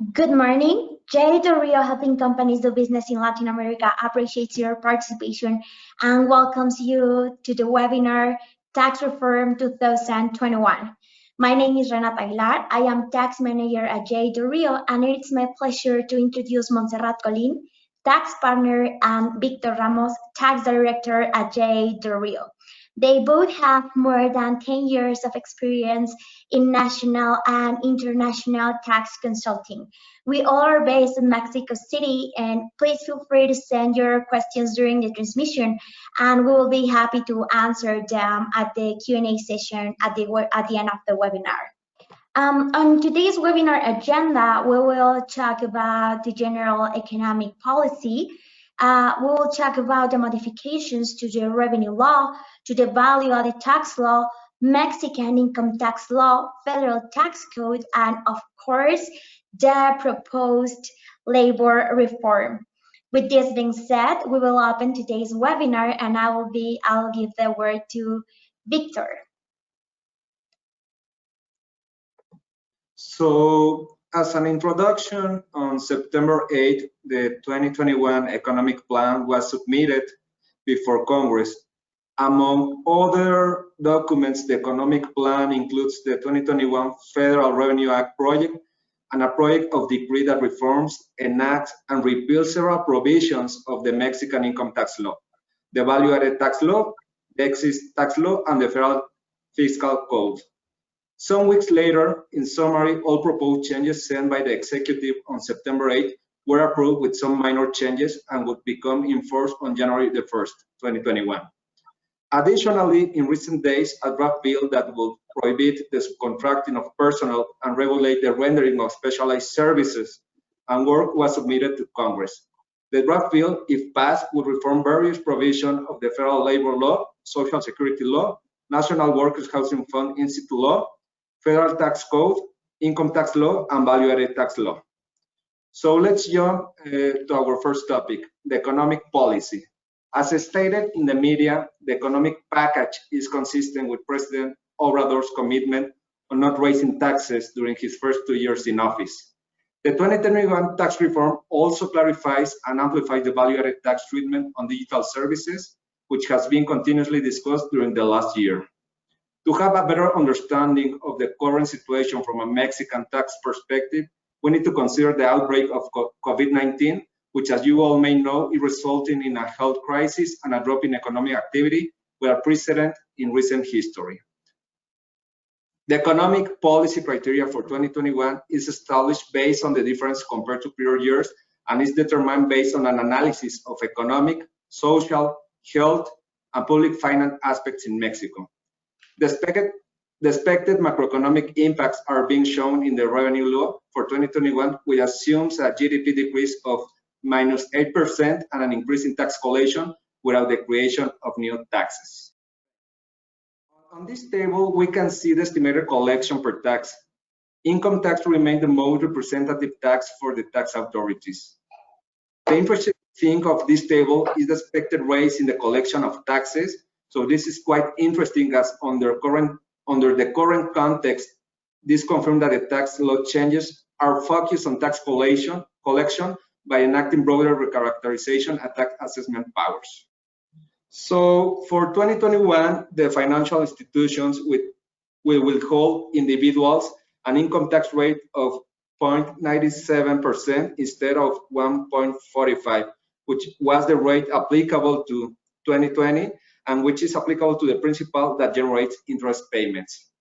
Good morning. Jay Rio helping companies do business in Latin America appreciates your participation and welcomes you to the webinar Tax Reform 2021. My name is Renata Aguilar. I am tax manager at Jay Rio, and it's my pleasure to introduce Montserrat Colin, tax partner, and Victor Ramos, tax director at Jay Rio. They both have more than 10 years of experience in national and international tax consulting. We all are based in Mexico City, and please feel free to send your questions during the transmission, and we will be happy to answer them at the Q&A session at the end of the webinar. On today's webinar agenda, we will talk about the general economic policy. We will talk about the modifications to the revenue law, to the value-added tax law, Mexican income tax law, federal tax code, and of course, the proposed labor reform. With this being said, we will open today's webinar, and I'll give the word to Victor. So, as an introduction, on September 8, the 2021 economic plan was submitted before Congress. Among other documents, the economic plan includes the 2021 Federal Revenue Act project and a project of decree that reforms, enacts, and repeals several provisions of the Mexican income tax law, the value-added tax law, the excise tax law, and the federal fiscal code. Some weeks later, in summary, all proposed changes sent by the executive on September 8 were approved with some minor changes and would become in force on January the 1st, 2021. Additionally, in recent days, a draft bill that will prohibit the subcontracting of personnel and regulate the rendering of specialized services and work was submitted to Congress. The draft bill, if passed, would reform various provisions of the federal labor law, social security law, National Workers Housing Fund Institute law, federal tax code, income tax law, and value-added tax law. So let's jump to our first topic, the economic policy. As stated in the media, the economic package is consistent with President Obrador's commitment on not raising taxes during his first 2 years in office. The 2021 tax reform also clarifies and amplifies the value-added tax treatment on digital services, which has been continuously discussed during the last year. To have a better understanding of the current situation from a Mexican tax perspective, we need to consider the outbreak of COVID-19, which, as you all may know, is resulting in a health crisis and a drop in economic activity without precedent in recent history. The economic policy criteria for 2021 is established based on the difference compared to prior years and is determined based on an analysis of economic, social, health, and public finance aspects in Mexico. The expected macroeconomic impacts are being shown in the revenue law for 2021, which assumes a GDP decrease of -8% and an increase in tax collection without the creation of new taxes. On this table, we can see the estimated collection per tax. Income tax remains the most representative tax for the tax authorities. The interesting thing of this table is the expected rise in the collection of taxes. So this is quite interesting, as under the current context, this confirms that the tax law changes are focused on tax collection by enacting broader recharacterization and tax assessment powers. So for 2021, the financial institutions will withhold individuals an income tax rate of 0.97% instead of 1.45%, which was the rate applicable to 2020 and which is applicable to the principal that generates interest payments.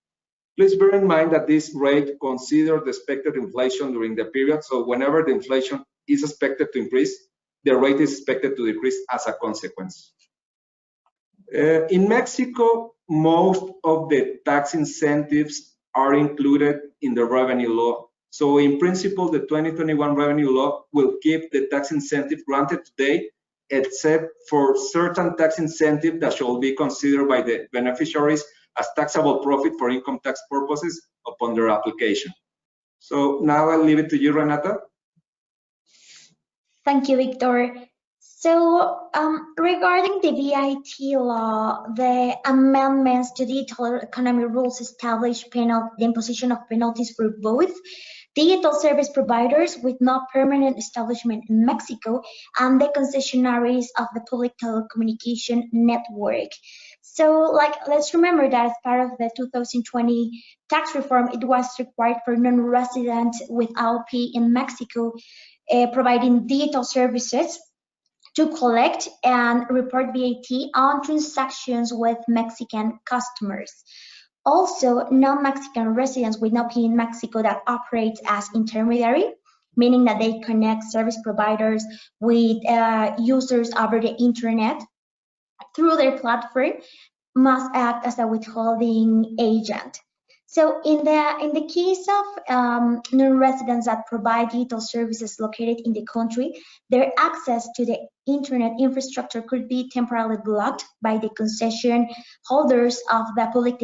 Please bear in mind that this rate considers the expected inflation during the period, so whenever the inflation is expected to increase, the rate is expected to decrease as a consequence. In Mexico, most of the tax incentives are included in the revenue law. So in principle, the 2021 revenue law will keep the tax incentive granted today, except for certain tax incentive that shall be considered by the beneficiaries as taxable profit for income tax purposes upon their application. So now I'll leave it to you, Renata. Thank you, Victor. So regarding the VAT law, the amendments to digital economy rules establish the imposition of penalties for both digital service providers with no permanent establishment in Mexico, and the concessionaries of the public telecommunication network. So, let's remember that as part of the 2020 tax reform, it was required for non-residents with LP in Mexico providing digital services to collect and report VAT on transactions with Mexican customers. Also, non-Mexican residents with no P in Mexico that operates as intermediary, meaning that they connect service providers with users over the internet through their platform, must act as a withholding agent. So in the case of non-residents that provide digital services located in the country, their access to the internet infrastructure could be temporarily blocked by the concession holders of the public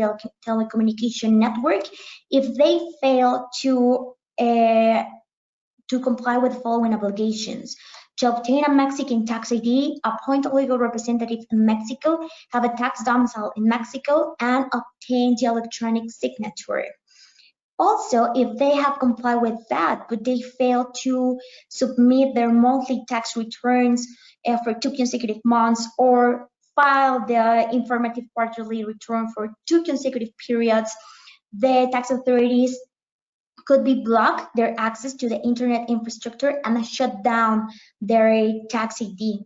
telecommunication network if they fail to comply with the following obligations: to obtain a Mexican tax ID, appoint a legal representative in Mexico, have a tax domicile in Mexico, and obtain the electronic signature. Also, if they have complied with that, but they fail to submit their monthly tax returns for 2 consecutive months, or file the informative quarterly return for 2 consecutive periods, the tax authorities could be block their access to the internet infrastructure and shut down their tax ID.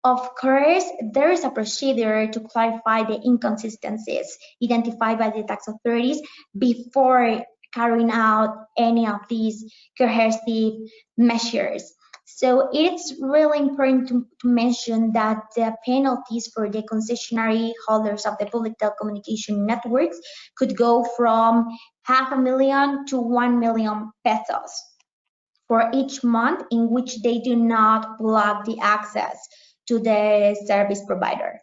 Of course, there is a procedure to clarify the inconsistencies identified by the tax authorities before carrying out any of these coercive measures. So it's really important to mention that the penalties for the concessionary holders of the public telecommunication networks could go from 500,000 to 1 million pesos for each month in which they do not block the access to the service provider.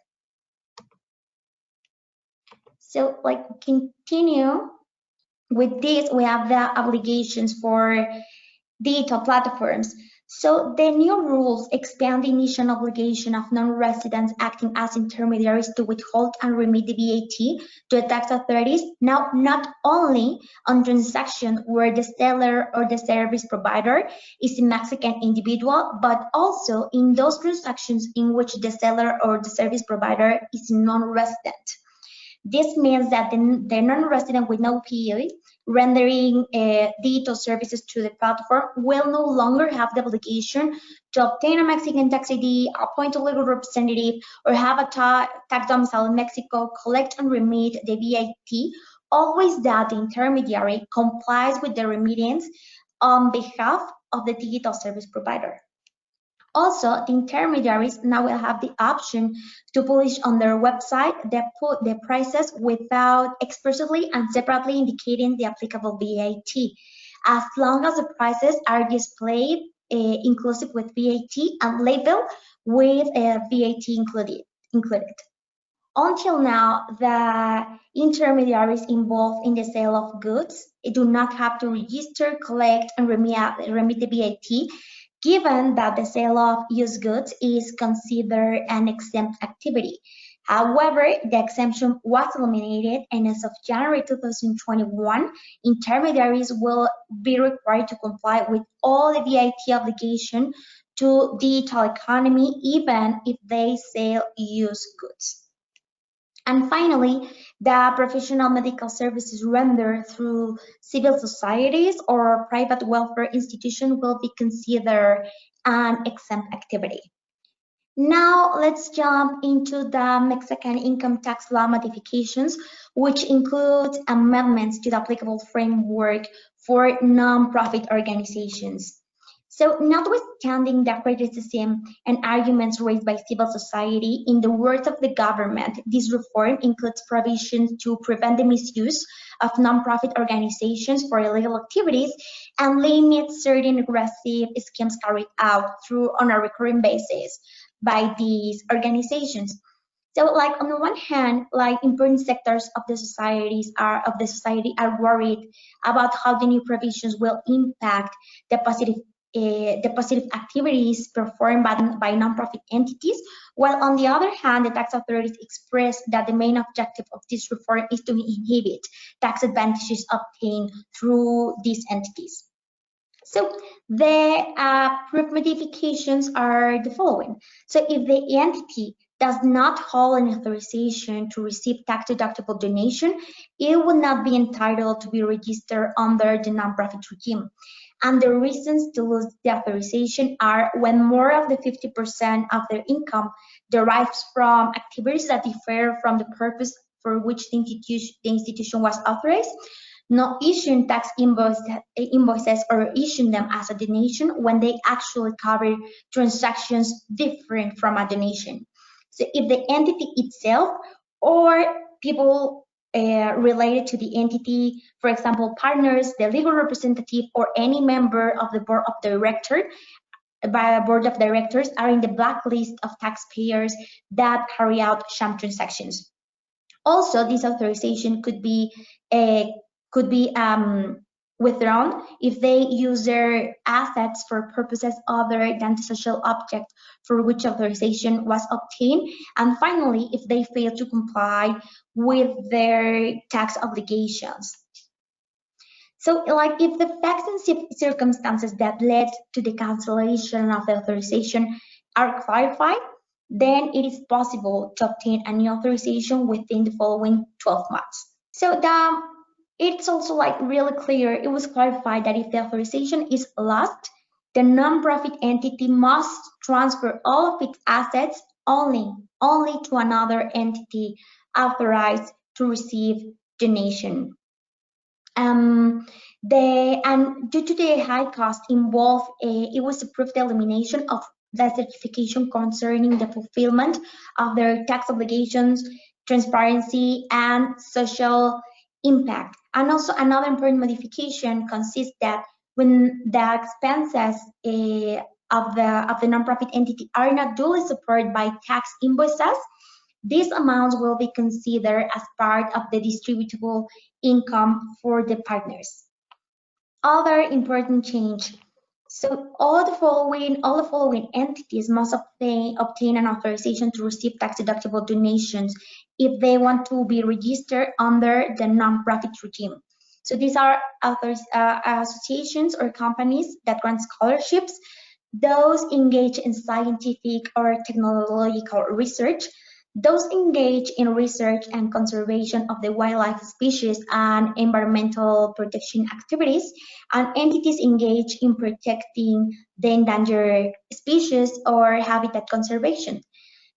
So continue with this, we have the obligations for digital platforms. So the new rules expand the initial obligation of non-residents acting as intermediaries to withhold and remit the VAT to the tax authorities, now not only on transactions where the seller or the service provider is a Mexican individual, but also in those transactions in which the seller or the service provider is non-resident. This means that the non-resident with no PE rendering digital services to the platform will no longer have the obligation to obtain a Mexican tax ID, appoint a legal representative, or have a tax domicile in Mexico, collect and remit the VAT, always that the intermediary complies with the remittance on behalf of the digital service provider. Also, the intermediaries now will have the option to publish on their website the prices without expressly and separately indicating the applicable VAT, as long as the prices are displayed inclusive with VAT and labeled with VAT included. Until now, the intermediaries involved in the sale of goods do not have to register, collect, and remit the VAT, given that the sale of used goods is considered an exempt activity. However, the exemption was eliminated, and as of January 2021, intermediaries will be required to comply with all the VAT obligation to the digital economy, even if they sell used goods. And finally, the professional medical services rendered through civil societies or private welfare institutions will be considered an exempt activity. Now let's jump into the Mexican income tax law modifications, which include amendments to the applicable framework for non-profit organizations. So, notwithstanding the criticism and arguments raised by civil society, in the words of the government, this reform includes provisions to prevent the misuse of nonprofit organizations for illegal activities and limit certain aggressive schemes carried out on a recurring basis by these organizations. So, on the one hand, important sectors of the society are worried about how the new provisions will impact the positive activities performed by nonprofit entities, while on the other hand, the tax authorities express that the main objective of this reform is to inhibit tax advantages obtained through these entities. So the proof modifications are the following. So if the entity does not hold an authorization to receive tax-deductible donation, it will not be entitled to be registered under the nonprofit regime. And the reasons to lose the authorization are when more of the 50% of their income derives from activities that differ from the purpose for which the institution was authorized, not issuing tax invoices or issuing them as a donation when they actually cover transactions different from a donation. So if the entity itself or people related to the entity, for example, partners, the legal representative, or any member of the board of directors, by a board of directors are in the blacklist of taxpayers that carry out sham transactions. Also, this authorization could be withdrawn if they use their assets for purposes other than the social object for which authorization was obtained. And finally, if they fail to comply with their tax obligations. So, like, if the facts and circumstances that led to the cancellation of the authorization are clarified, then it is possible to obtain a new authorization within the following 12 months. So it's also like really clear, it was clarified that if the authorization is lost, the nonprofit entity must transfer all of its assets only to another entity authorized to receive donation. And due to the high cost involved, it was approved the elimination of the certification concerning the fulfillment of their tax obligations, transparency, and social impact. And also another important modification consists that when the expenses of the nonprofit entity are not duly supported by tax invoices, these amounts will be considered as part of the distributable income for the partners. Other important change. So all the following entities must obtain an authorization to receive tax-deductible donations if they want to be registered under the nonprofit regime. So these are associations or companies that grant scholarships, those engaged in scientific or technological research, those engaged in research and conservation of the wildlife species and environmental protection activities, and entities engaged in protecting the endangered species or habitat conservation.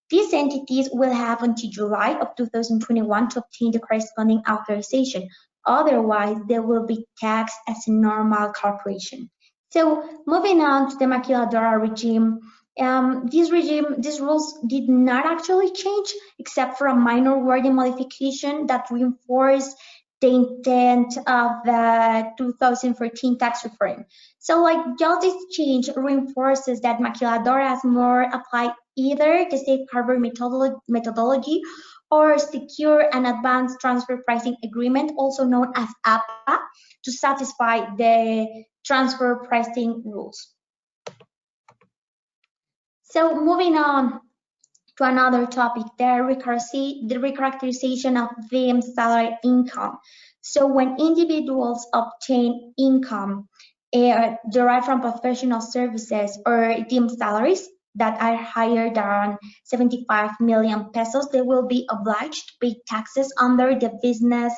These entities will have until July of 2021 to obtain the corresponding authorization. Otherwise, they will be taxed as a normal corporation. So moving on to the Maquiladora regime, these rules did not actually change except for a minor wording modification that reinforced the intent of the 2014 tax reform. So like just this change reinforces that Maquiladora has more applied either the safe harbor methodology or secure and advanced transfer pricing agreement, also known as APA, to satisfy the transfer pricing rules. So moving on to another topic, the recharacterization of deemed salary income. So when individuals obtain income derived from professional services or deemed salaries that are higher than 75 million pesos, they will be obliged to pay taxes under the business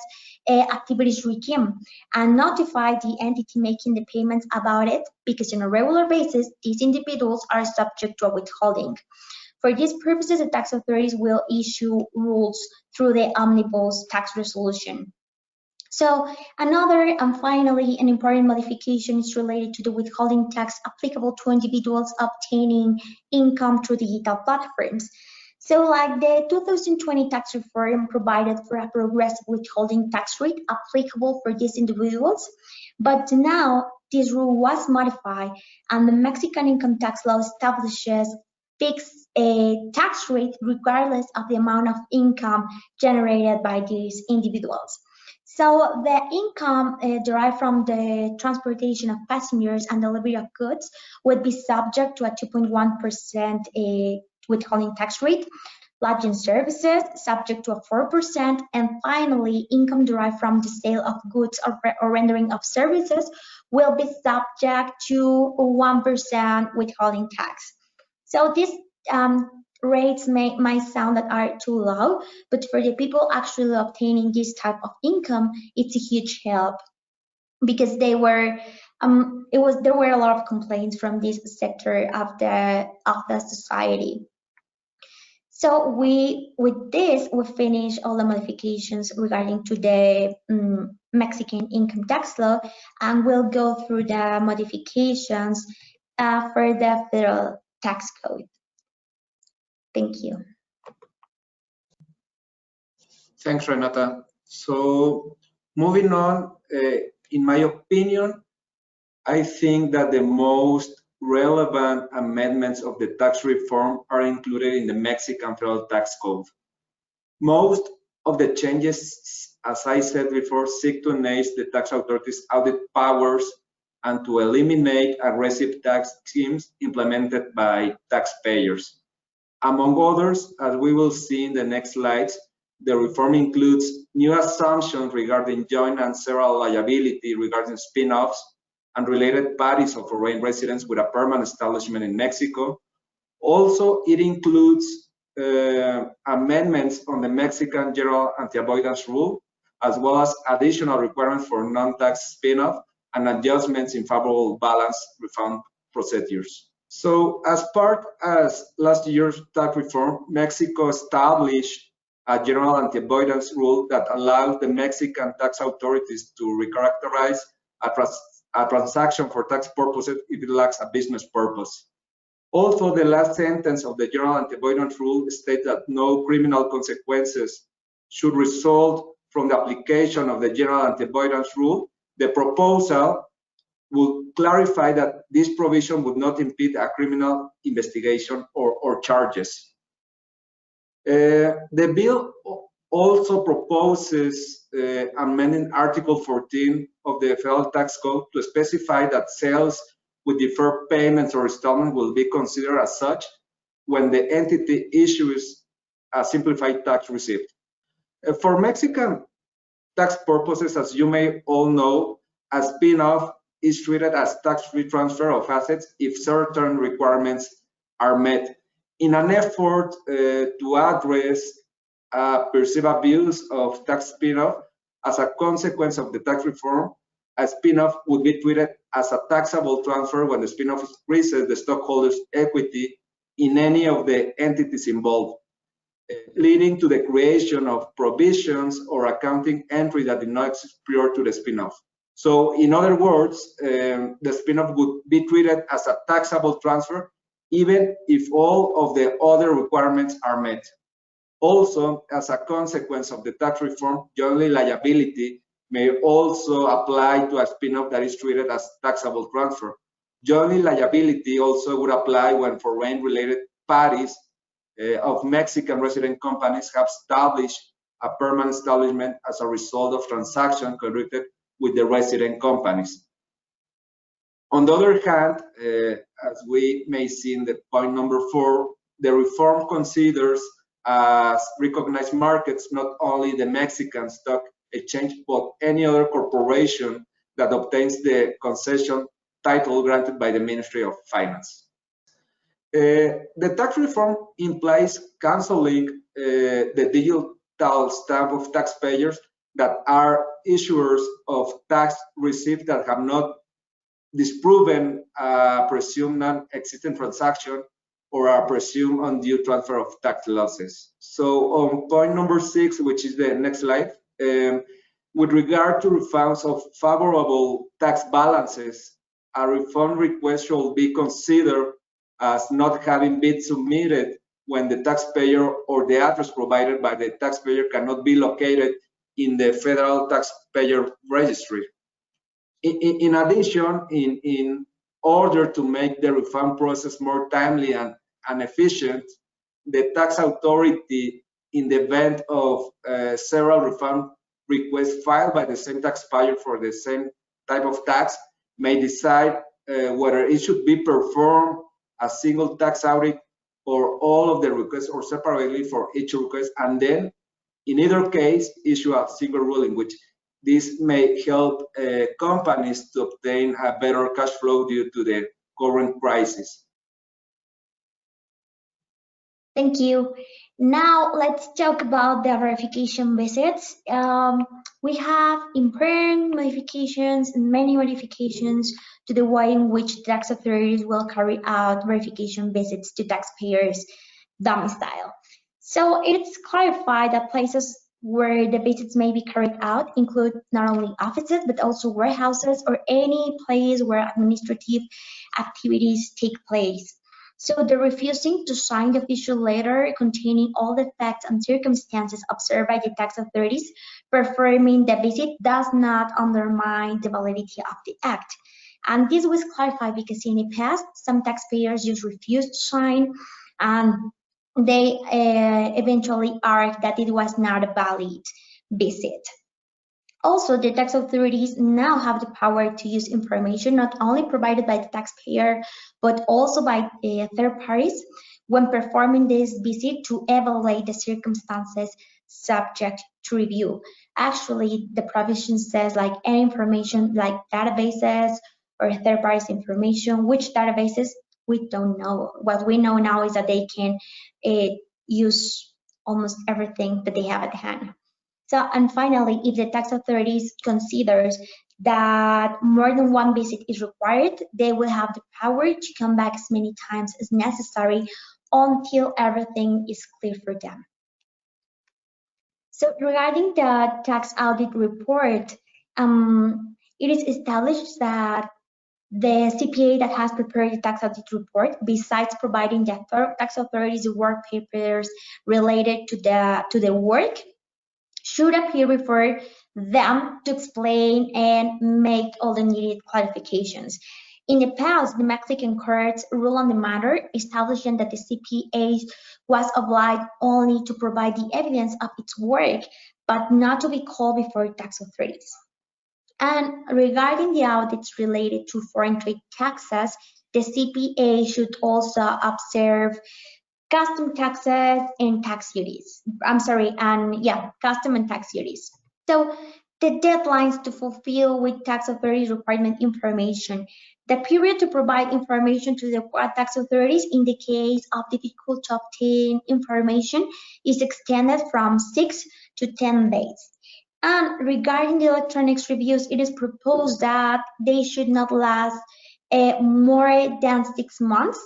activities regime and notify the entity making the payments about it, because on a regular basis, these individuals are subject to a withholding. For these purposes, the tax authorities will issue rules through the omnibus tax resolution. So another and finally an important modification is related to the withholding tax applicable to individuals obtaining income through digital platforms. So like the 2020 tax reform provided for a progressive withholding tax rate applicable for these individuals, but now this rule was modified and the Mexican income tax law establishes fixed a tax rate regardless of the amount of income generated by these individuals. So the income derived from the transportation of passengers and delivery of goods would be subject to a 2.1% withholding tax rate, lodging services subject to a 4%, and finally income derived from the sale of goods or rendering of services will be subject to 1% withholding tax. So these rates might sound that are too low, but for the people actually obtaining this type of income, it's a huge help, because there were a lot of complaints from this sector of the society. So with this, we finish all the modifications regarding to the Mexican income tax law, and we'll go through the modifications for the federal tax code. Thank you. Thanks, Renata. So moving on, in my opinion, I think that the most relevant amendments of the tax reform are included in the Mexican Federal Tax Code. Most of the changes, as I said before, seek to enhance the tax authorities' audit powers and to eliminate aggressive tax schemes implemented by taxpayers. Among others, as we will see in the next slides, the reform includes new assumptions regarding joint and several liability regarding spin-offs and related parties of foreign residents with a permanent establishment in Mexico. Also, it includes amendments on the Mexican General Anti-Avoidance Rule, as well as additional requirements for non-tax spin-off and adjustments in favorable balance refund procedures. So as part of last year's tax reform, Mexico established a general anti-avoidance rule that allows the Mexican tax authorities to recharacterize a transaction for tax purposes if it lacks a business purpose. Also, the last sentence of the general anti-avoidance rule states that no criminal consequences should result from the application of the general anti-avoidance rule. The proposal would clarify that this provision would not impede a criminal investigation or charges. The bill also proposes amending Article 14 of the Federal Tax Code to specify that sales with deferred payments or installment will be considered as such when the entity issues a simplified tax receipt. For Mexican tax purposes, as you may all know, a spin-off is treated as tax-free transfer of assets if certain requirements are met. In an effort to address perceived abuse of tax spin-off, as a consequence of the tax reform, a spin-off would be treated as a taxable transfer when the spin-off increases the stockholders' equity in any of the entities involved, leading to the creation of provisions or accounting entry that did not exist prior to the spin-off. So in other words, the spin-off would be treated as a taxable transfer even if all of the other requirements are met. Also, as a consequence of the tax reform, joint liability may also apply to a spin-off that is treated as taxable transfer. Joint liability also would apply when foreign-related parties of Mexican resident companies have established a permanent establishment as a result of transactions conducted with the resident companies. On the other hand, as we may see in the point number 4, the reform considers as recognized markets not only the Mexican stock exchange, but any other corporation that obtains the concession title granted by the Ministry of Finance. The tax reform implies canceling the digital stamp of taxpayers that are issuers of tax receipts that have not disproven a presumed non-existent transaction or a presumed undue transfer of tax losses. So on point number 6, which is the next slide, with regard to refunds of favorable tax balances, a refund request shall be considered as not having been submitted when the taxpayer or the address provided by the taxpayer cannot be located in the federal taxpayer registry. In addition, in order to make the refund process more timely and efficient, the tax authority, in the event of several refund requests filed by the same taxpayer for the same type of tax, may decide whether it should be performed a single tax audit or all of the requests, or separately for each request, and then in either case issue a single ruling, which This may help companies to obtain a better cash flow due to the current crisis. Thank you. Now let's talk about the verification visits. We have important modifications and many modifications to the way in which tax authorities will carry out verification visits to taxpayers' domicile. So it's clarified that places where the visits may be carried out include not only offices but also warehouses or any place where administrative activities take place. So the refusing to sign the official letter containing all the facts and circumstances observed by the tax authorities performing the visit does not undermine the validity of the act. And this was clarified because in the past, some taxpayers just refused to sign and they eventually argued that it was not a valid visit. Also, the tax authorities now have the power to use information not only provided by the taxpayer, but also by third parties when performing this visit to evaluate the circumstances subject to review. Actually, the provision says like any information like databases or third parties information, which databases we don't know. What we know now is that they can use almost everything that they have at hand. So, and finally, if the tax authorities considers that more than one visit is required, they will have the power to come back as many times as necessary until everything is clear for them. So regarding the tax audit report, it is established that the CPA that has prepared the tax audit report, besides providing the tax authorities work papers related to the work, should appear before them to explain and make all the needed clarifications. In the past, the Mexican courts ruled on the matter, establishing that the CPA was obliged only to provide the evidence of its work, but not to be called before tax authorities. And regarding the audits related to foreign trade taxes, the CPA should also observe custom taxes and tax duties. Custom and tax duties. So the deadlines to fulfill with tax authorities requirement information. The period to provide information to the tax authorities in the case of difficult to obtain information is extended from 6 to 10 days. And regarding the electronics reviews, it is proposed that they should not last more than 6 months,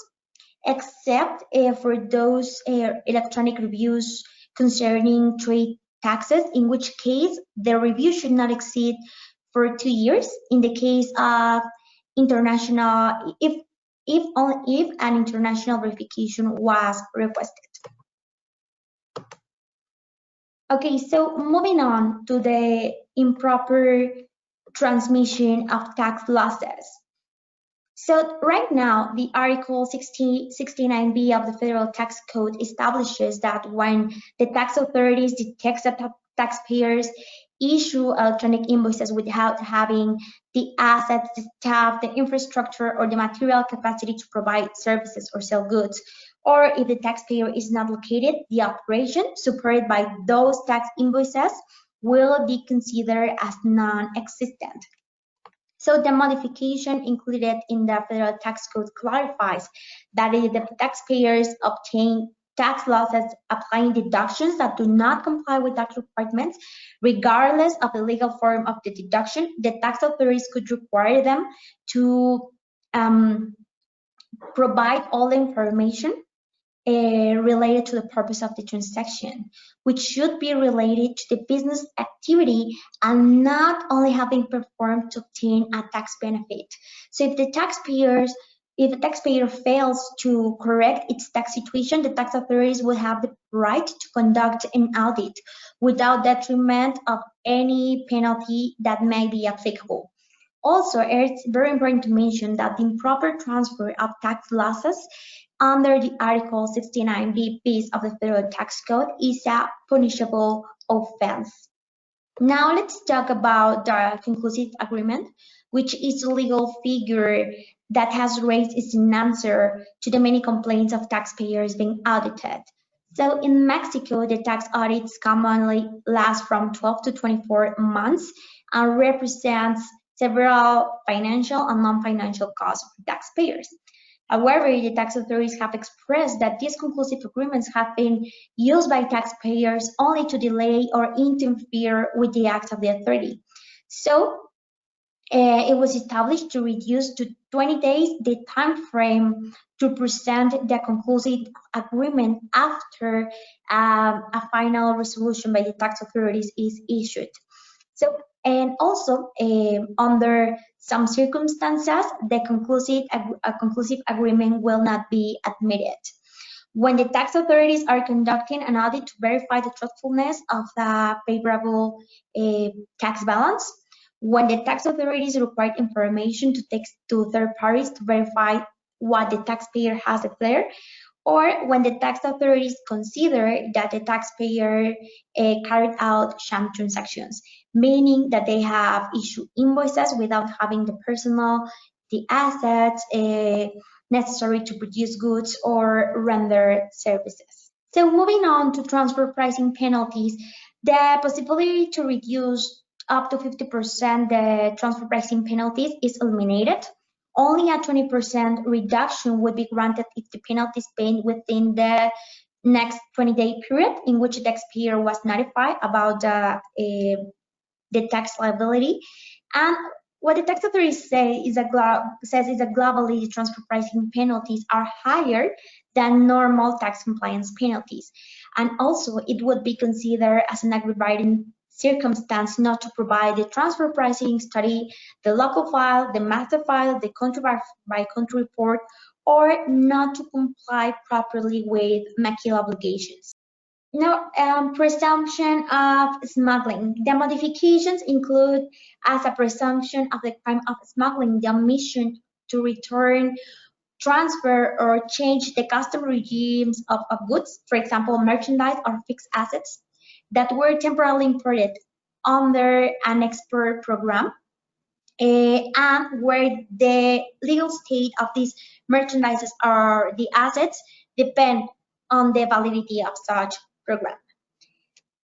except for those electronic reviews concerning trade taxes, in which case the review should not exceed for 2 years. In the case of international, if an international verification was requested. Okay, so moving on to the improper transmission of tax losses. So right now, the Article 69B of the Federal Tax Code establishes that when the tax authorities detect that taxpayers issue electronic invoices without having the assets, the staff, the infrastructure, or the material capacity to provide services or sell goods, or if the taxpayer is not located, the operation supported by those tax invoices will be considered as non-existent. So the modification included in the Federal Tax Code clarifies that if the taxpayers obtain tax losses applying deductions that do not comply with tax requirements, regardless of the legal form of the deduction, the tax authorities could require them to provide all the information related to the purpose of the transaction, which should be related to the business activity and not only have been performed to obtain a tax benefit. So if the taxpayer fails to correct its tax situation, the tax authorities will have the right to conduct an audit without detriment of any penalty that may be applicable. Also, it's very important to mention that the improper transfer of tax losses under the Article 69B piece of the Federal Tax Code is a punishable offense. Now let's talk about the conclusive agreement, which is a legal figure that has raised its answer to the many complaints of taxpayers being audited. So in Mexico, the tax audits commonly last from 12 to 24 months, and represents several financial and non-financial costs for taxpayers. However, the tax authorities have expressed that these conclusive agreements have been used by taxpayers only to delay or interfere with the acts of the authority. So, it was established to reduce to 20 days the time frame to present the conclusive agreement after a final resolution by the tax authorities is issued. So, and also under some circumstances, the conclusive agreement will not be admitted. When the tax authorities are conducting an audit to verify the truthfulness of the favorable tax balance, when the tax authorities require information to third parties to verify what the taxpayer has declared, or when the tax authorities consider that the taxpayer carried out sham transactions, meaning that they have issued invoices without having the personnel, the assets necessary to produce goods or render services. So moving on to transfer pricing penalties, the possibility to reduce up to 50% the transfer pricing penalties is eliminated. Only a 20% reduction would be granted if the penalty is paid within the next 20-day period in which the taxpayer was notified about the tax liability. And what the tax authorities says is that globally transfer pricing penalties are higher than normal tax compliance penalties. And also it would be considered as an aggravating circumstance not to provide the transfer pricing study, the local file, the master file, the country by country report, or not to comply properly with Maquiladora obligations. Now, presumption of smuggling. The modifications include as a presumption of the crime of smuggling, the omission to return, transfer, or change the custom regimes of goods, for example, merchandise or fixed assets, that were temporarily imported under an export program, and where the legal state of these merchandises or the assets depend on the validity of such program.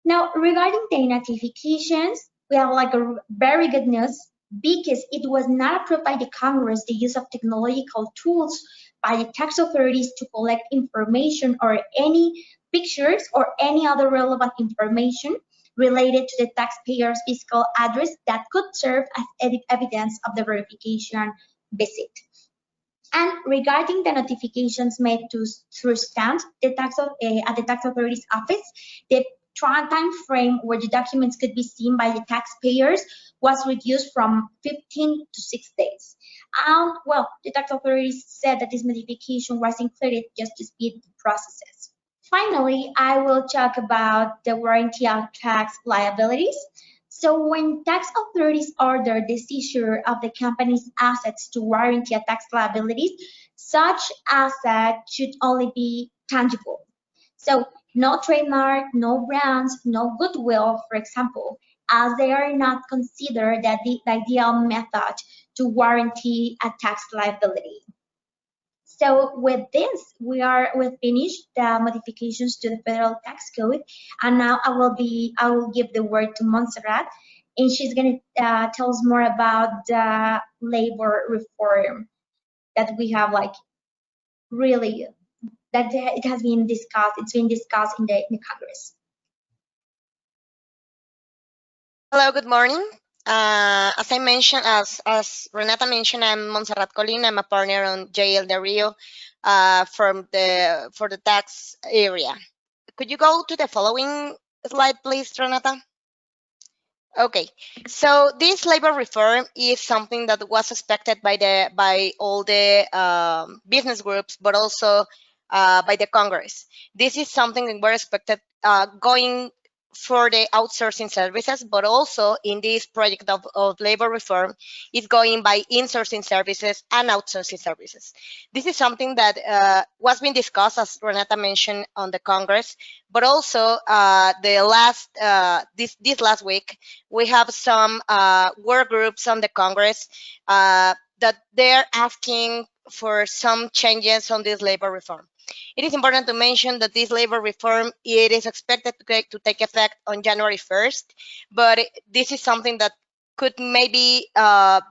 Now, regarding the notifications, we have like a very good news because it was not approved by the Congress the use of technological tools by the tax authorities to collect information or any pictures or any other relevant information related to the taxpayer's fiscal address that could serve as evidence of the verification visit. And regarding the notifications made through stamps, at the tax authority's office, the time frame where the documents could be seen by the taxpayers was reduced from 15 to 6 days. And well, the tax authorities said that this modification was included just to speed the processes. Finally, I will talk about the warranty of tax liabilities. So when tax authorities order the seizure of the company's assets to warranty a tax liabilities, such asset should only be tangible. So no trademark, no brands, no goodwill, for example, as they are not considered the ideal method to warranty a tax liability. So with this, we've finished the modifications to the federal tax code, and now I will give the word to Montserrat, and she's going to tell us more about the labor reform that we have really that it has been discussed. It's been discussed in the Congress. Hello, good morning. As I mentioned, as Renata mentioned, I'm Montserrat Colin. I'm a partner on JL de Rio for the tax area. Could you go to the following slide, please, Renata? Okay, so this labor reform is something that was expected by all the business groups, but also by the Congress. This is something that we're expected going for the outsourcing services, but also in this project of labor reform is going by insourcing services and outsourcing services. This is something that was being discussed, as Renata mentioned, on the Congress, but also this last week, we have some work groups on the Congress that they're asking for some changes on this labor reform. It is important to mention that this labor reform, it is expected to take effect on January 1st, but this is something that could maybe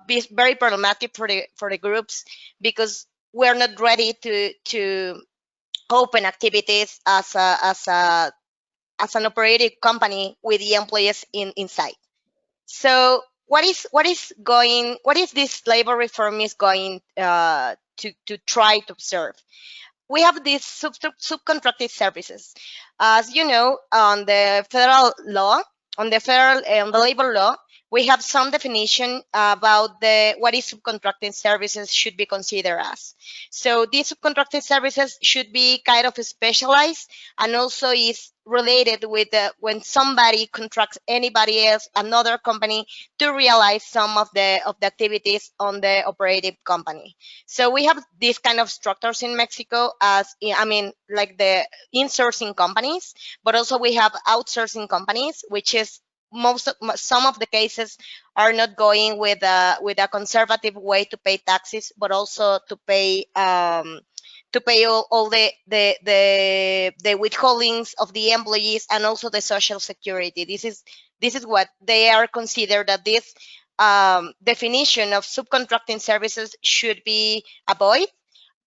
be very problematic for the groups, because we're not ready to open activities as an operating company with the employees inside. So what is this labor reform is going to try to observe? We have these subcontracted services. As you know, on the federal law, on the labor law, we have some definition about what is subcontracting services should be considered as. So these subcontracted services should be kind of specialized, and also is related with when somebody contracts anybody else, another company, to realize some of the activities on the operative company. So we have these kind of structures in Mexico, like the insourcing companies, but also we have outsourcing companies, which is some of the cases are not going with a conservative way to pay taxes, but also to pay all the withholdings of the employees, and also the social security. This is what they are considered, that this definition of subcontracting services should be avoided,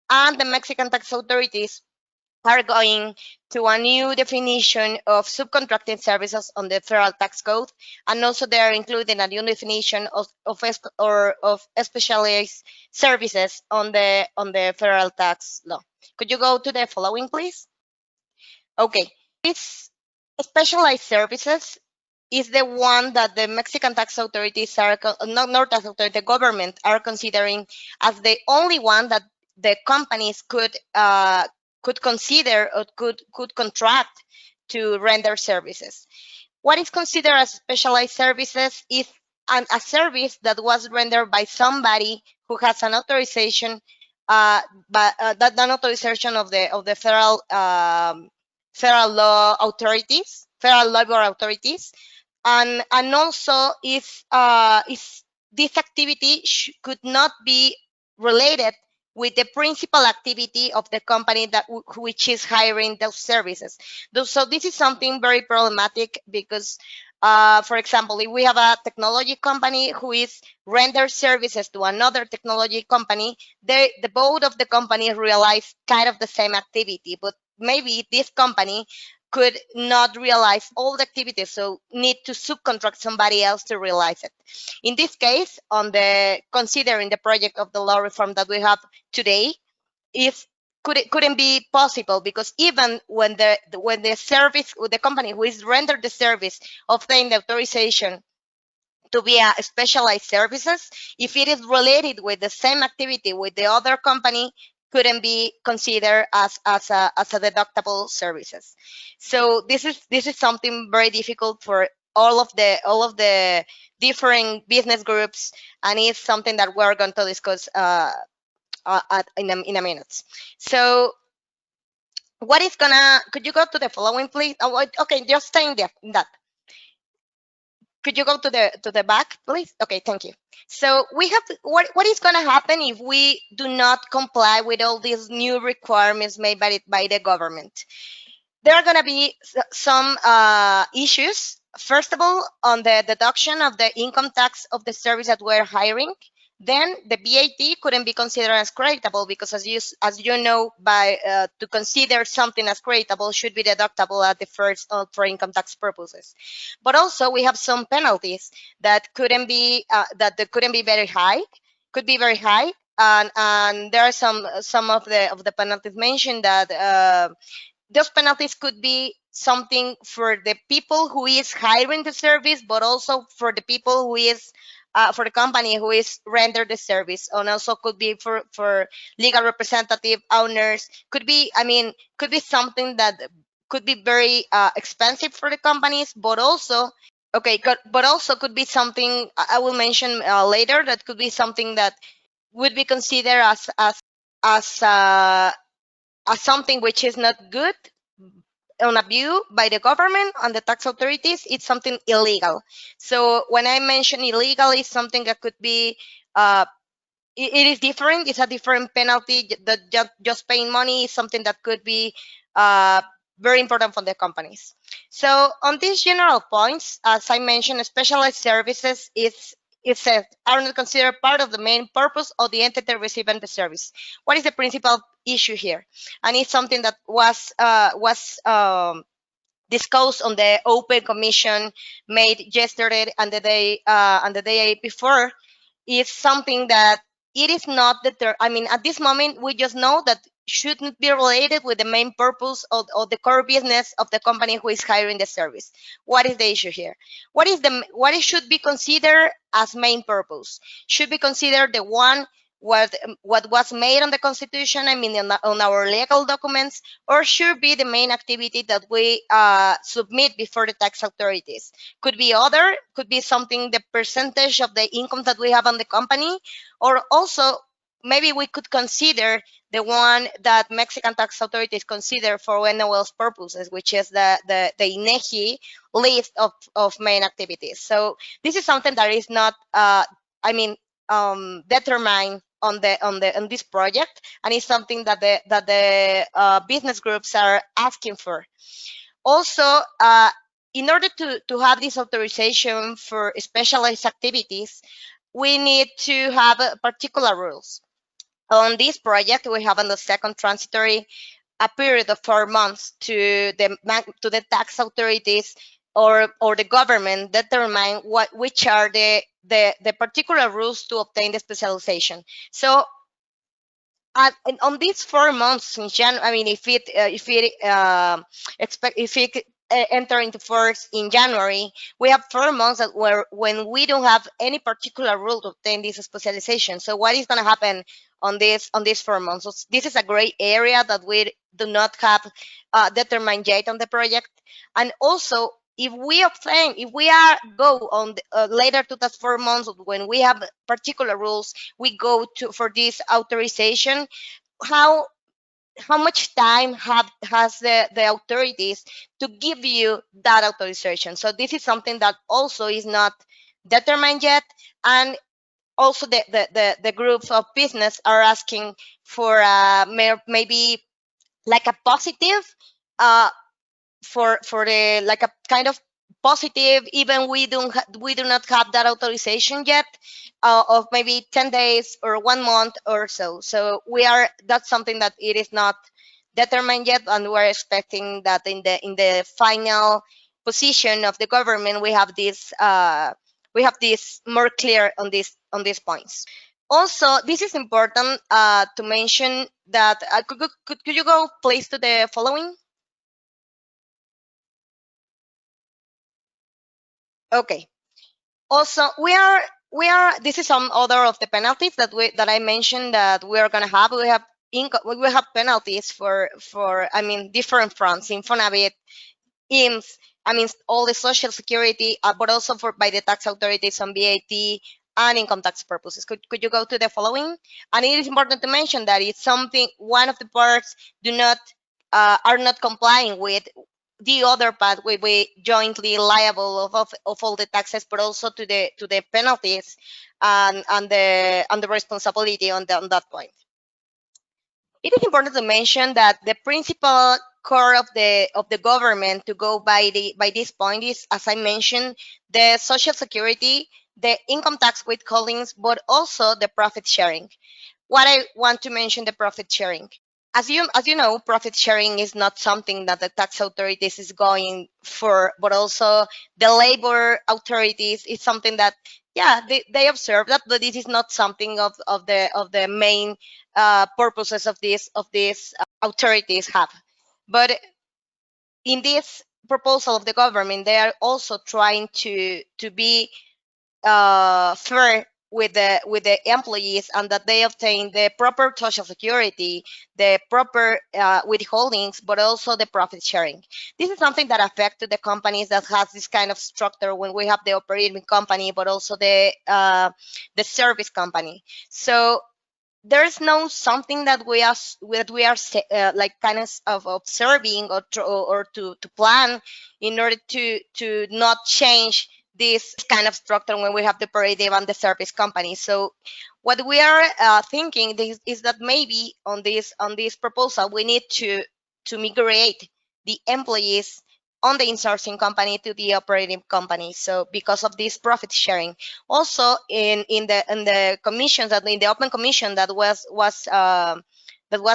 and the Mexican tax authorities are going to a new definition of subcontracting services on the federal tax code, and also they are including a new definition of specialized services on the federal tax law. Could you go to the following, please? Okay, these specialized services is the one that the Mexican tax authorities not tax authority, the government are considering as the only one that the companies could consider or could contract to render services. What is considered as specialized services is a service that was rendered by somebody who has an authorization, but that an authorization of the federal law authorities, federal labor authorities, and also if this activity could not be related with the principal activity of the company which is hiring those services. So this is something very problematic, because for example, if we have a technology company who is render services to another technology company, the both of the companies realize kind of the same activity, but maybe this company could not realize all the activities, so need to subcontract somebody else to realize it. In this case, considering the project of the law reform that we have today, couldn't be possible, because even when the company who is rendered the service obtain the authorization to be a specialized services, if it is related with the same activity with the other company, couldn't be considered as a deductible services. So this is something very difficult for all of the different business groups, and it's something that we're going to discuss in a minute. So could you go to the following, please? Oh, okay, just staying there in that. Could you go to the back, please? Okay, thank you. So we have what is going to happen if we do not comply with all these new requirements made by the government? There are going to be some issues. First of all, on the deduction of the income tax of the service that we're hiring, then the VAT couldn't be considered as creditable, because as you know, to consider something as creditable should be deductible at the first for income tax purposes. But also we have some penalties that couldn't be very high, could be very high, and there are some of the penalties mentioned that those penalties could be something for the people who is hiring the service, but also for the people who is for the company who is rendered the service, and also could be for legal representative owners. Could be something that could be very expensive for the companies, but also could be something I will mention later, that could be something that would be considered as something which is not good on a view by the government and the tax authorities. It's something illegal. So when I mention illegal, it's something that could be it is different. It's a different penalty. That just paying money is something that could be very important for the companies. So on these general points, as I mentioned, specialized services is it says are not considered part of the main purpose of the entity receiving the service. What is the principal issue here? And it's something that was discussed on the open commission made yesterday and the day before. Is something that it is not I mean, at this moment, we just know that shouldn't be related with the main purpose of the core business of the company who is hiring the service. What is the issue here? What it should be considered as main purpose? Should be considered the one what was made on the Constitution, I mean, on our legal documents, or should be the main activity that we submit before the tax authorities. Could be other, could be something, the percentage of the income that we have on the company, or also maybe we could consider the one that Mexican tax authorities consider for NOL's purposes, which is the INEGI list of main activities. So this is something that is not, I mean, determined on this project, and it's something that the business groups are asking for. Also, in order to have this authorization for specialized activities, we need to have particular rules. On this project, we have on the second transitory a period of 4 months to the tax authorities or the government determine which are the particular rules to obtain the specialization. So on these 4 months in January, I mean, if it enter into force in January, we have 4 months when we don't have any particular rule to obtain this specialization. So what is going to happen on these 4 months? So this is a gray area that we do not have determined yet on the project. And also, if we go on later to that 4 months when we have particular rules, we go for this authorization. How much time has the authorities to give you that authorization? So this is something that also is not determined yet, and also the groups of business are asking for maybe like a positive for the like a kind of positive, even we do not have that authorization yet, of maybe 10 days or 1 month or so. So that's something that it is not determined yet, and we're expecting that in the final position of the government we have this more clear on these points. Also, this is important to mention that could you go please to the following? Okay. Also, this is some other of the penalties that I mentioned that we are going to have. We have penalties for I mean, different fronts: Infonavit, IMSS, I mean, all the social security, but also by the tax authorities on VAT and income tax purposes. Could you go to the following? And it is important to mention that it's something, one of the parts are not complying with. The other part will be jointly liable of all the taxes, but also to the penalties and the responsibility on that point. It is important to mention that the principal core of the government to go by this point is, as I mentioned, the social security, the income tax withholdings, but also the profit sharing. What I want to mention, the profit sharing. As you know, profit sharing is not something that the tax authorities is going for, but also the labor authorities is something that, yeah, they observe that, but this is not something of the main purposes of these authorities have. But in this proposal of the government, they are also trying to be fair with the employees, and that they obtain the proper social security, the proper withholdings, but also the profit sharing. This is something that affects the companies that has this kind of structure when we have the operating company, but also the service company. So there's no something that we are like kind of observing or to plan in order to not change this kind of structure when we have the operative and the service company. So what we are thinking is that maybe on this proposal we need to migrate the employees on the insourcing company to the operating company. So because of this profit sharing, also in the commissions, that in the open commission that was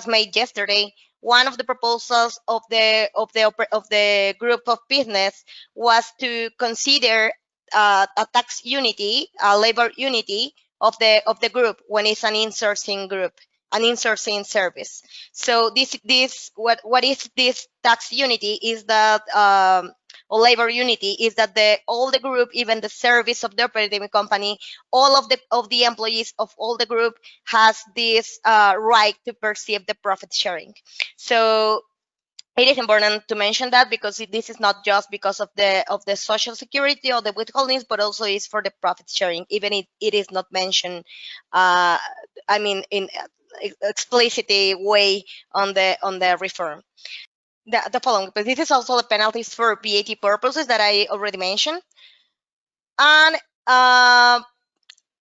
made yesterday, one of the proposals of the group of business was to consider a tax unity, a labor unity of the group when it's an insourcing group, an insourcing service. So what is this tax unity is that or labor unity is that all the group, even the service of the operating company, all of the employees of all the group has this right to perceive the profit sharing. So it is important to mention that, because this is not just because of the social security or the withholdings, but also is for the profit sharing, even if it is not mentioned, I mean, in explicit way on the reform. The following, but this is also the penalties for VAT purposes that I already mentioned, and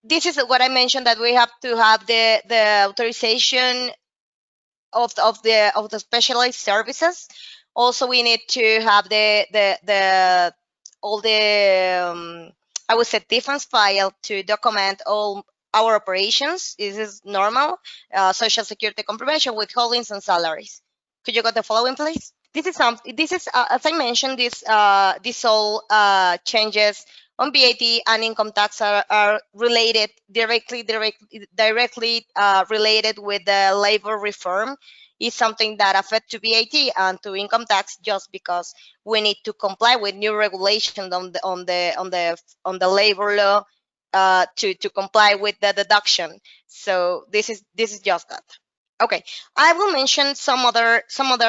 this is what I mentioned, that we have to have the authorization of the specialized services. Also, we need to have all the I would say defense file to document all our operations. This is normal. Social security confirmation, withholdings, and salaries. Could you go to the following, please? This is as I mentioned, this all changes on VAT and income tax are related directly related with the labor reform. Is something that affect to VAT and to income tax, just because we need to comply with new regulations on the labor law to comply with the deduction. So this is just that. Okay, I will mention some other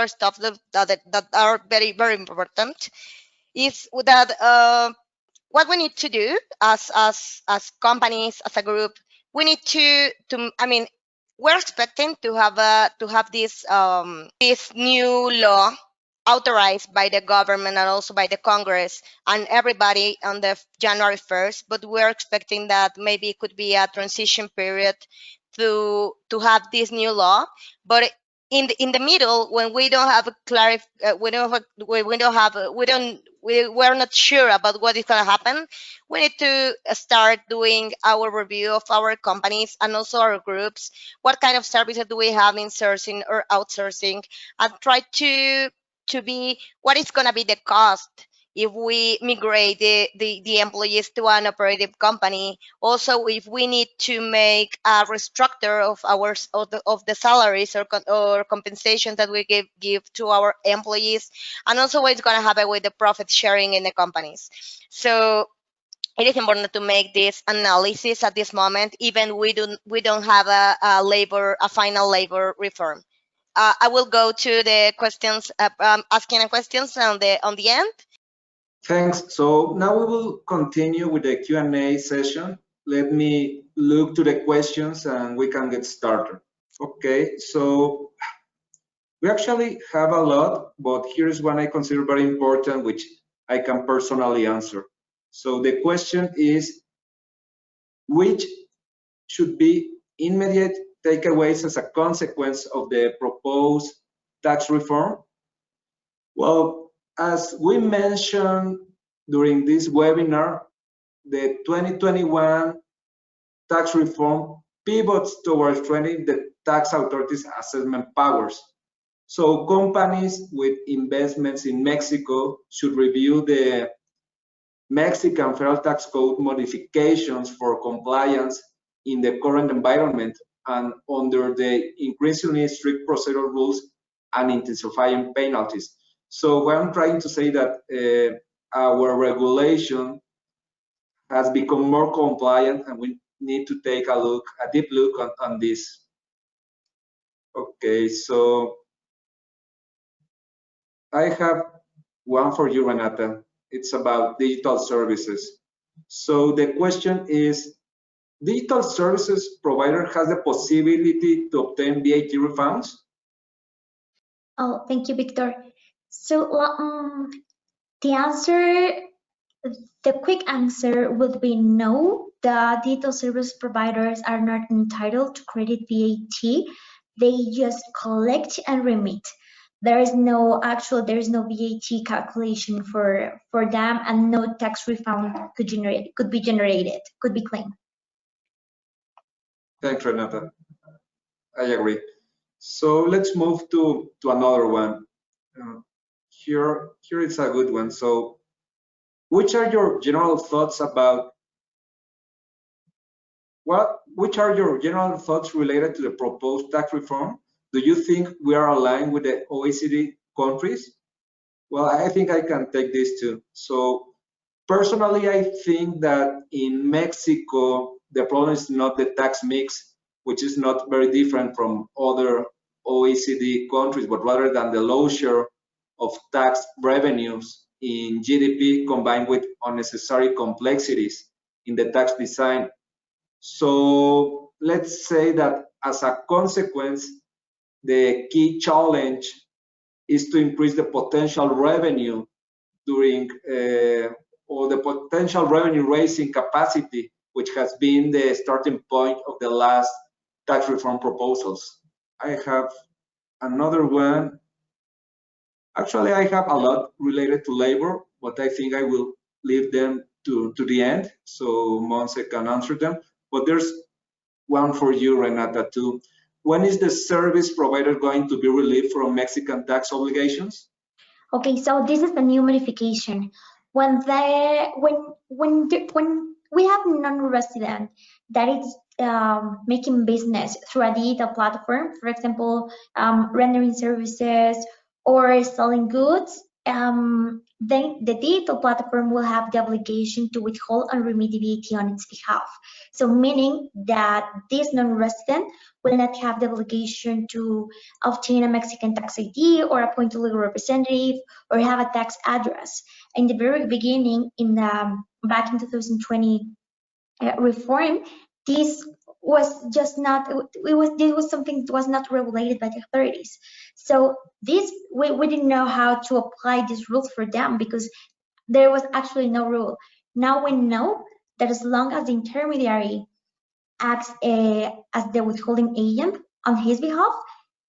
stuff that are very important. Is that what we need to do as companies, as a group, we need to I mean, we're expecting to have this new law authorized by the government and also by the Congress and everybody on the January 1st, but we're expecting that maybe it could be a transition period to have this new law. But in the middle, when we don't have we're not sure about what is going to happen, we need to start doing our review of our companies and also our groups. What kind of services do we have in sourcing or outsourcing, and try to be what is going to be the cost if we migrate the employees to an operative company. Also, if we need to make a restructure of the salaries or compensation that we give to our employees, and also what's going to happen with the profit sharing in the companies. So it is important to make this analysis at this moment, even we don't have a final labor reform. I will go to the questions, asking questions on the end. Thanks. So now we will continue with the Q&A session. Let me look to the questions and we can get started. Okay, so we actually have a lot, but here's one I consider very important, which I can personally answer. So the question is, which should be immediate takeaways as a consequence of the proposed tax reform? Well, as we mentioned during this webinar, the 2021 tax reform pivots towards strengthening the tax authorities' assessment powers. So companies with investments in Mexico should review the Mexican Federal Tax Code modifications for compliance in the current environment and under the increasingly strict procedural rules and intensifying penalties. So what I'm trying to say that our regulation has become more compliant, and we need to take a deep look on this. Okay, so I have one for you, Renata. It's about digital services. So the question is, digital services provider has the possibility to obtain VAT refunds? Oh, thank you, Victor. So the quick answer would be no. The digital service providers are not entitled to credit VAT. They just collect and remit. there is no VAT calculation for them, and no tax refund could be claimed. Thanks, Renata. I agree. So let's move to another one. Here is a good one. So, which are your general thoughts about which are your general thoughts related to the proposed tax reform? Do you think we are aligned with the OECD countries? Well, I think I can take this too. So personally, I think that in Mexico, the problem is not the tax mix, which is not very different from other OECD countries, but rather than the low share of tax revenues in GDP combined with unnecessary complexities in the tax design. So let's say that as a consequence, the key challenge is to increase the potential revenue during or the potential revenue raising capacity, which has been the starting point of the last tax reform proposals. I have another one. Actually, I have a lot related to labor, but I think I will leave them to the end so Monse can answer them. But there's one for you, Renata, too. When is the service provider going to be relieved from Mexican tax obligations? Okay, so this is the new modification. When we have non-resident that is making business through a digital platform, for example, rendering services or selling goods, then the digital platform will have the obligation to withhold and remit the VAT on its behalf. So meaning that this non-resident will not have the obligation to obtain a Mexican tax ID or appoint a legal representative or have a tax address. In the very beginning, back in 2020 reform, this was just not, this was something that was not regulated by the authorities. So this, we didn't know how to apply these rules for them because there was actually no rule. Now we know that as long as the intermediary acts as the withholding agent on his behalf,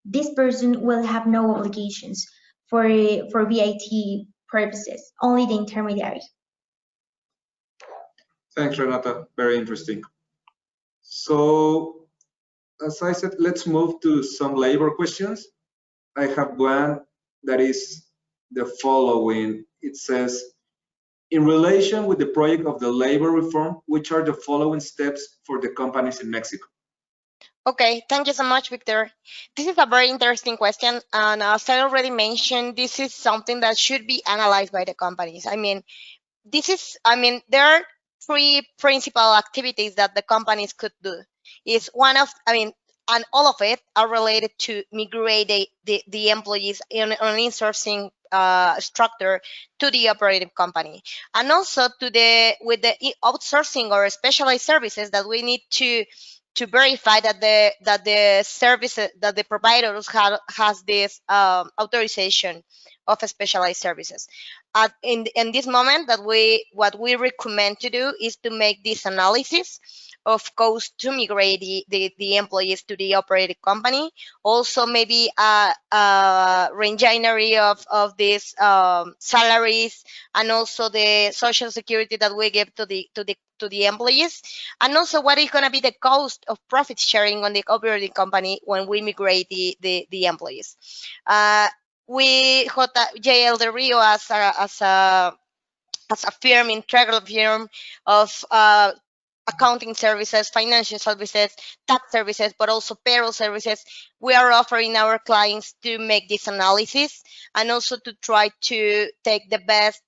this person will have no obligations for VAT purposes, only the intermediary. Thanks, Renata. Very interesting. So, as I said, let's move to some labor questions. I have one that is the following. It says, in relation with the project of the labor reform, which are the following steps for the companies in Mexico? Okay, thank you so much, Victor. This is a very interesting question, and as I already mentioned, this is something that should be analyzed by the companies. I mean, there are three principal activities that the companies could do. And all of it are related to migrate the employees on an insourcing structure to the operating company, and also with the outsourcing or specialized services that we need to verify that the services that the providers has this authorization of specialized services. In this moment, what we recommend to do is to make this analysis of cost to migrate the employees to the operating company. Also, maybe a re-engineering of these salaries, and also the social security that we give to the employees, and also what is going to be the cost of profit sharing on the operating company when we migrate the employees. We JL Del Rio as a firm, integral firm of accounting services, financial services, tax services, but also payroll services. We are offering our clients to make this analysis and also to try to take the best,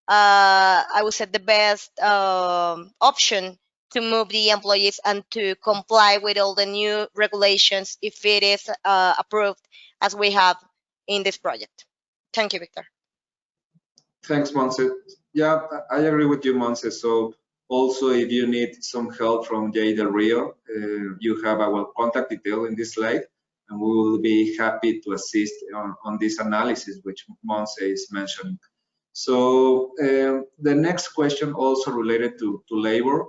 I would say, the best option to move the employees and to comply with all the new regulations if it is approved as we have in this project. Thank you, Victor. Thanks, Monse. Yeah, I agree with you, Monse. So also, if you need some help from J Del Rio, you have our contact detail in this slide, and we will be happy to assist on this analysis, which Monse is mentioning. So the next question, also related to labor,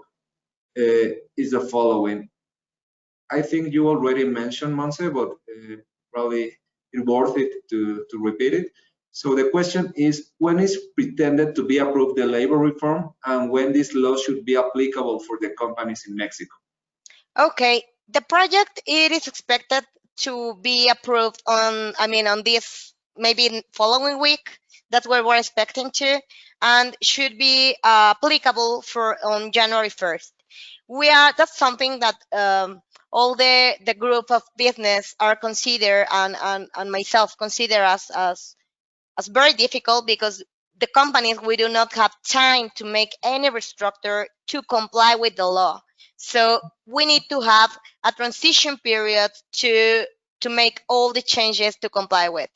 is the following. I think you already mentioned, Monse, but probably worth it to repeat it. So the question is, when is pretended to be approved the labor reform, and when this law should be applicable for the companies in Mexico? Okay, the project, it is expected to be approved on, on this maybe following week. That's what we're expecting to, and should be applicable for on January 1st. That's something that all the group of business are consider, and myself consider as very difficult, because the companies, we do not have time to make any restructure to comply with the law. So we need to have a transition period to make all the changes to comply with.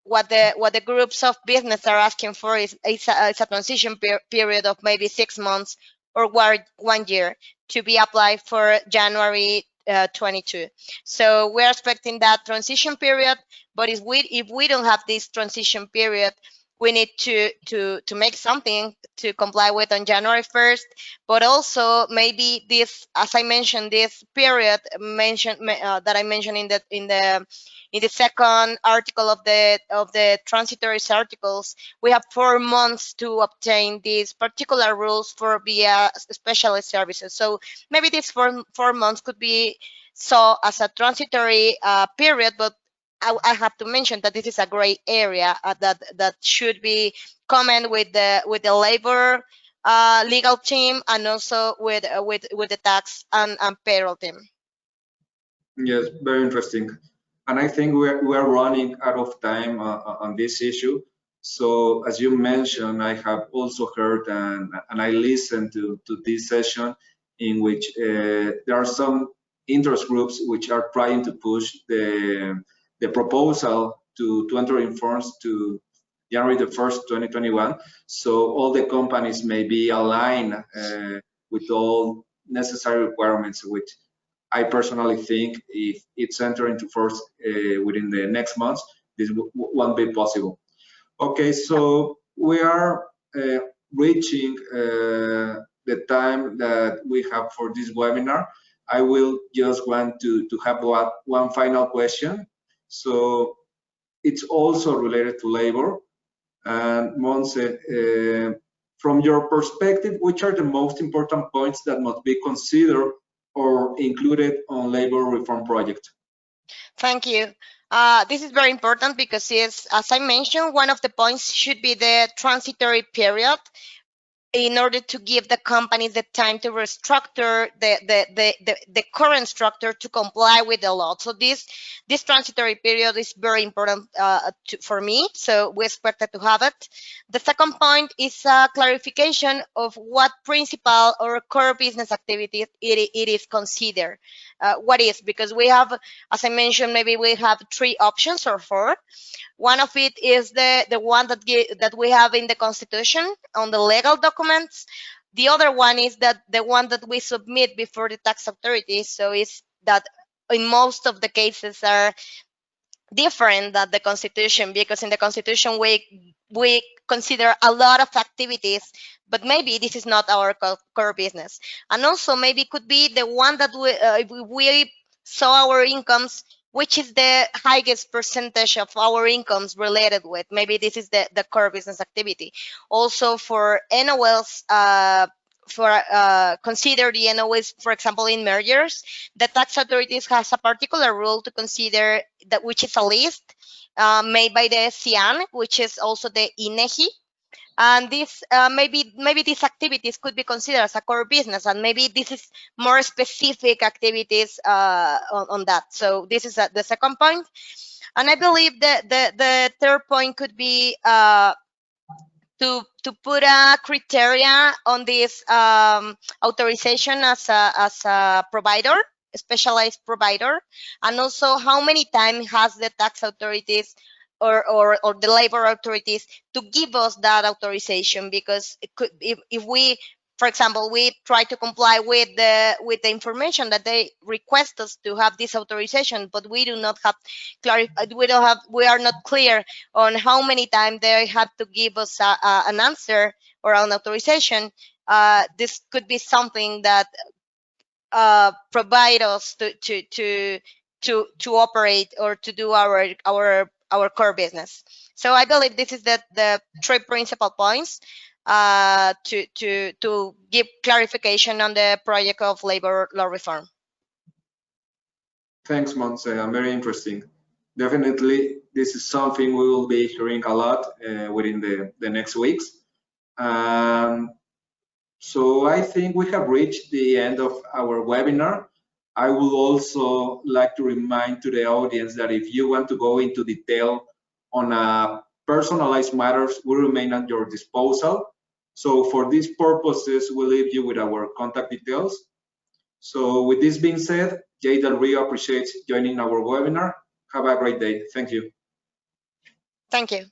What the groups of business are asking for is a transition period of maybe 6 months or 1 year to be applied for January 22. So we're expecting that transition period. But if we don't have this transition period, we need to make something to comply with on January 1st. But also maybe this, as I mentioned, this period that I mentioned in the second article of the transitory articles, we have 4 months to obtain these particular rules for via specialist services. So maybe these four months could be saw as a transitory period, but I have to mention that this is a gray area that should be common with the labor legal team, and also with the tax and payroll team. Yes, very interesting. And I think we're running out of time on this issue. So as you mentioned, I have also heard and I listened to this session in which there are some interest groups which are trying to push the proposal to enter in force to January the 1st, 2021. So all the companies may be aligned with all necessary requirements, which I personally think if it's entering into force within the next months, this won't be possible. Okay, so we are reaching the time that we have for this webinar. I will just want to have one final question. So it's also related to labor. And Monse, from your perspective, which are the most important points that must be considered or included on labor reform project? Thank you. This is very important because, as I mentioned, one of the points should be the transitory period, in order to give the companies the time to restructure the current structure to comply with the law. So this transitory period is very important for me. So we expected to have it. The second point is a clarification of what principal or core business activities it is considered. What is, because we have, as I mentioned, maybe we have 3 options or 4. One of it is the one that we have in the Constitution on the legal documents. The other one is that the one that we submit before the tax authorities. So it's that in most of the cases are different than the Constitution, because in the Constitution we consider a lot of activities, but maybe this is not our core business. And also maybe could be the one that we saw our incomes, which is the highest percentage of our incomes related with. Maybe this is the core business activity. Also for NOLs, consider the NOLs, for example, in mergers, the tax authorities has a particular rule to consider that, which is a list made by the CIAN, which is also the INEGI. And this maybe these activities could be considered as a core business, and maybe this is more specific activities on that. So this is the second point. And I believe that the third point could be to put a criteria on this authorization as a provider, a specialized provider, and also how many times has the tax authorities or the labor authorities to give us that authorization. Because it could, if we, for example, we try to comply with the information that they request us to have this authorization, but we do not have we are not clear on how many times they have to give us an answer or an authorization. This could be something that provide us to to operate or to do our core business. So I believe this is the three principal points to give clarification on the project of labor law reform. Thanks, Montse. Very interesting. Definitely, this is something we will be hearing a lot within the next weeks. So I think we have reached the end of our webinar. I would also like to remind to the audience that if you want to go into detail on personalized matters, we remain at your disposal. So for these purposes, we leave you with our contact details. So with this being said, Jay Del Rio appreciates joining our webinar. Have a great day. Thank you. Thank you.